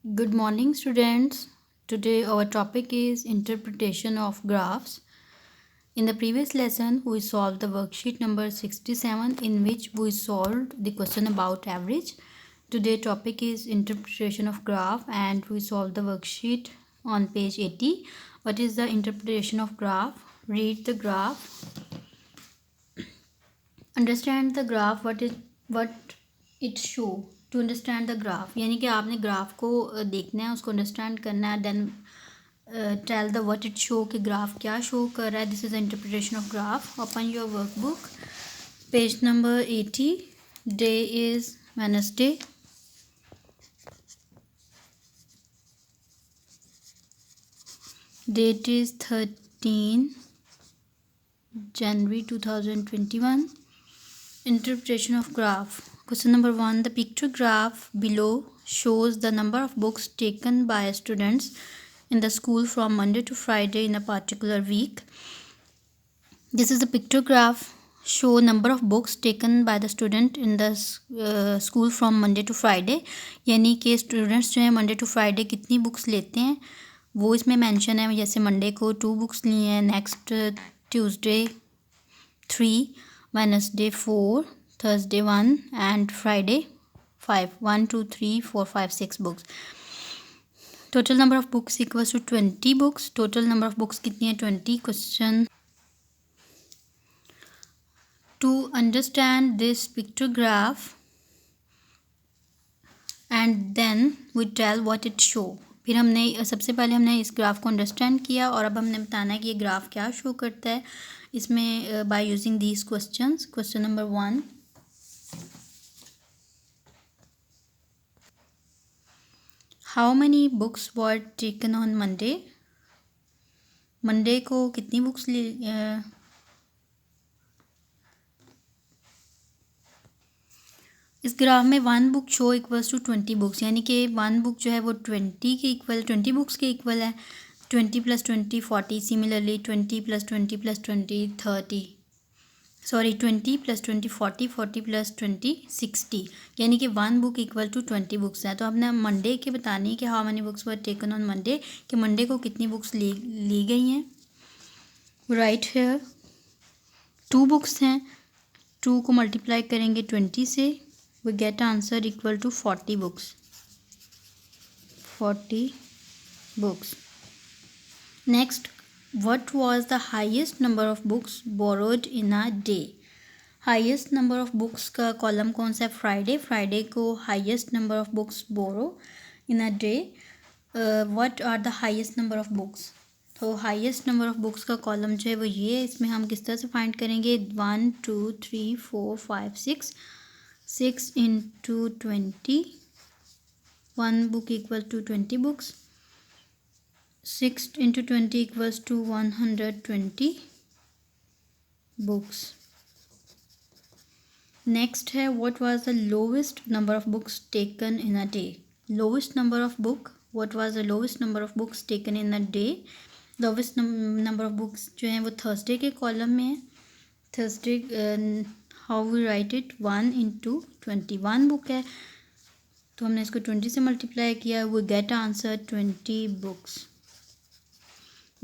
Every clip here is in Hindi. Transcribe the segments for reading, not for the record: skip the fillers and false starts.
Good morning, students. Today, our topic is interpretation of graphs. In the previous lesson, we solved the worksheet number 67, in which we solved the question about average. Today, topic is interpretation of graph, and we solved the worksheet on page 80. What is the interpretation of graph? Read the graph. Understand the graph. What it show. To understand the graph, यानी कि आपने ग्राफ को देखना है, उसको अंडरस्टैंड करना है, then tell the what it show कि ग्राफ क्या शो कर रहा है. This is the interpretation of graph. Open your workbook, page number 80. Day is Wednesday. Date is 13 January 2021. Interpretation of graph. Question number 1. The picture graph below shows the number of books taken by students in the school from Monday to Friday in a particular week. This is the picture graph show number of books taken by the student in the school from Monday to Friday. यानी कि स्टूडेंट्स जो हैं मंडे टू फ्राइडे कितनी बुक्स लेते हैं वो इसमें मेंशन है. जैसे मंडे को 2 बुक्स लिए हैं, next Tuesday 3, Wednesday 4, Thursday 1 and Friday 5. 1, 2, 3, 4, 5, 6 books. Total number of books equals to 20 books. Total number of books कितनी है? 20. Question. To understand this picture graph and then we tell what it show. फिर हमने सबसे पहले हमने इस ग्राफ को अंडरस्टैंड किया और अब हमने बताना है कि ये ग्राफ क्या शो करता है इसमें by using these questions. Question number 1. How many books were taken on Monday. Monday को कितनी बुक्स इस ग्राफ में 1 book show equals to 20 books, यानी कि 1 बुक जो है वो 20 बुक्स के इक्वल है. 20 + 20 40. सिमिलरली 20 + 20 + 20 30. 20 + 20 40. 40 + 20 60. यानी कि 1 बुक इक्वल टू 20 बुक्स है. तो हमने मंडे के बतानी है कि how many books were taken on Monday, कि मंडे को कितनी बुक्स ली गई हैं. राइट हेयर 2 बुक्स हैं. 2 को मल्टीप्लाई करेंगे 20 से, we get answer equal to 40 books. 40 books. Next, what was the highest number of books borrowed in a day? Highest number of books का कॉलम कौन सा है? फ्राइडे को highest number of books borrow in a day. What are the highest number of books? तो हाईएस्ट नंबर ऑफ बुक्स का कॉलम जो है वो ये है. इसमें हम किस तरह से फाइंड करेंगे? 1 2 3 4 5 6. 6 into 20. 1 book equal to 20 books. 6 into 20 equals to 120 books. Next है, what was the lowest number of books taken in a day? Lowest number of book. What was the lowest number of books taken in a day? Lowest number of books जो है वो थर्सडे के कॉलम में है. Thursday how we write it? 1 into 20. 1 book है तो हमने इसको 20 से मल्टीप्लाई किया. We get answer 20 books.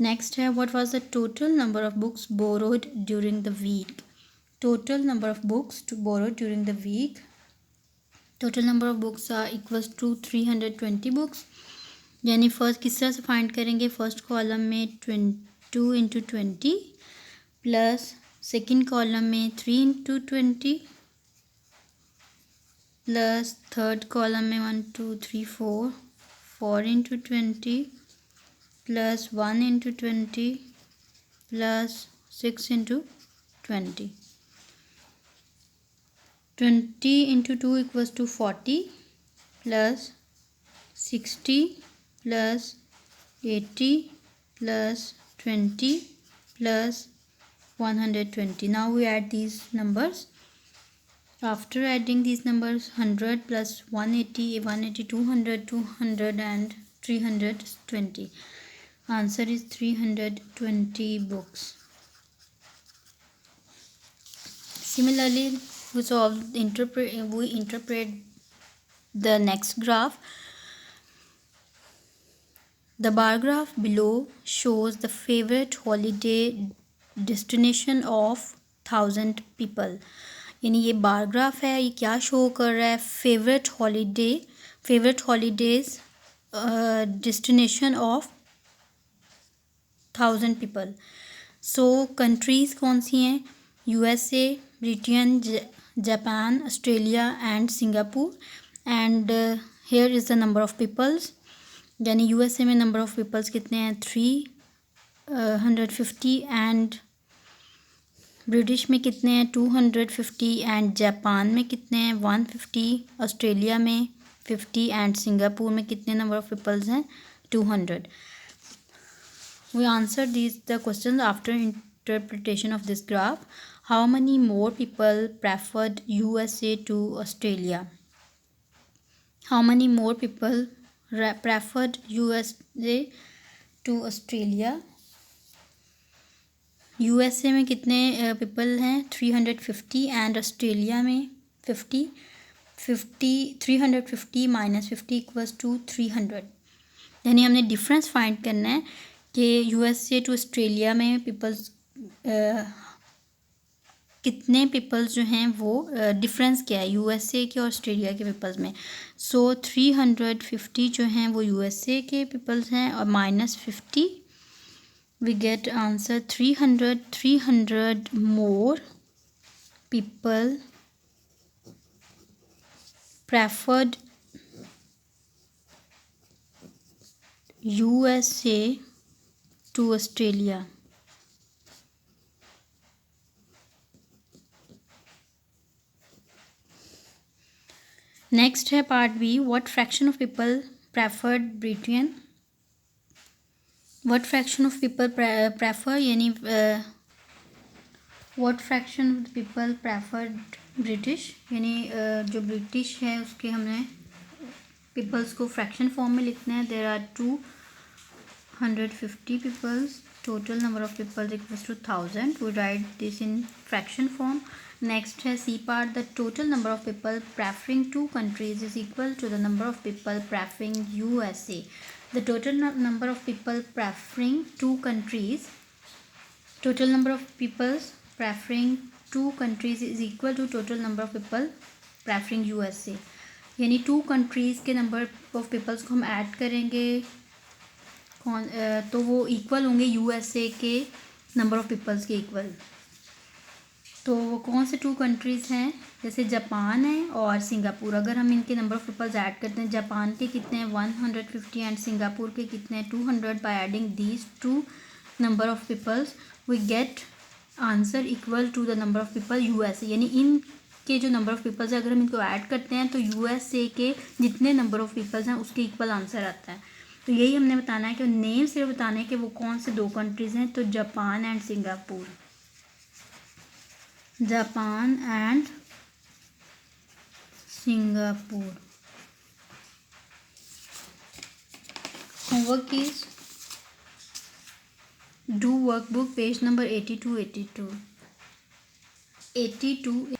Next है, what was the total number of books borrowed during the week. Total number of books to borrowed during the week. Total number of books are equals to 320 books. यानी फर्स्ट किस तरह से फाइंड करेंगे? फर्स्ट कॉलम में 2 into 20 प्लस सेकेंड कॉलम में 3 into 20 प्लस थर्ड कॉलम में 1 2 3 4 4 into 20 plus 1 into 20 plus 6 into 20. 20 into 2 equals to 40 plus 60 plus 80 plus 20 plus 120. Now we add these numbers. After adding these numbers, 100 plus 180, 180, 200, 200 and 320. Answer is 320 books. Similarly, we interpret the next graph. The bar graph below shows the favorite holiday destination of 1000 people. यानी ये बार ग्राफ है, ये क्या शो कर रहा है? Favourite holidays destination of 1000 people. So countries कौन सी हैं? USA, Britain, Japan, Australia and Singapore. And here is the number of peoples. यानी USA में नंबर ऑफ पीपल्स कितने हैं? 350. एंड ब्रिटिश में कितने हैं? 250. एंड जापान में कितने हैं? 150. ऑस्ट्रेलिया में 50. एंड सिंगापुर में कितने नंबर ऑफ पीपल्स हैं? 200. We answered the questions after interpretation of this graph. How many more people preferred USA to Australia? How many more people preferred USA to Australia? USA में कितने पीपल हैं? 350. एंड ऑस्ट्रेलिया में 50. 350 माइनस 50 इक्वल्स टू 300. यानी हमने डिफरेंस फाइंड करना है कि USA टू ऑस्ट्रेलिया में पीपल्स कितने पीपल्स जो हैं वो डिफरेंस क्या है USA के और ऑस्ट्रेलिया के पीपल्स में. सो 350 जो हैं वो USA के पीपल्स हैं और minus 50 we get answer 300. 300 more people preferred USA to Australia. Next है part B. What fraction of people preferred Britain? What fraction of people prefer यानी what fraction of people preferred British, यानी जो ब्रिटिश है उसके हमने पीपल्स को फ्रैक्शन फॉर्म में लिखना है. There are 250 peoples. Total number of peoples equals to 1000. We write this in fraction form. Next है C part. The total number of people preferring 2 countries is equal to the number of people preferring USA. The total number of people preferring 2 countries. Total number of people preferring 2 countries is equal to total number of people preferring USA. यानी 2 कंट्रीज़ के नंबर ऑफ पीपल्स को हम ऐड करेंगे तो वो इक्वल होंगे USA के नंबर ऑफ पीपल्स के इक्वल. तो वो कौन से 2 कंट्रीज़ हैं? जैसे जापान है और सिंगापुर. अगर हम इनके नंबर ऑफ पीपल्स ऐड करते हैं, जापान के कितने हैं? 150. एंड सिंगापुर के कितने हैं? 200. By adding these 2 number of peoples we get answer equal to the number of people USA. यानी इनके जो नंबर ऑफ पीपल्स है अगर हम इनको ऐड करते हैं तो USA के जितने नंबर ऑफ पीपल्स हैं उसके इक्वल आंसर आता है. तो यही हमने बताना है कि नेम सिर्फ बताना है कि वो कौन से 2 कंट्रीज़ हैं. तो Japan and Singapore. Japan and Singapore. Homework is do workbook page number 82.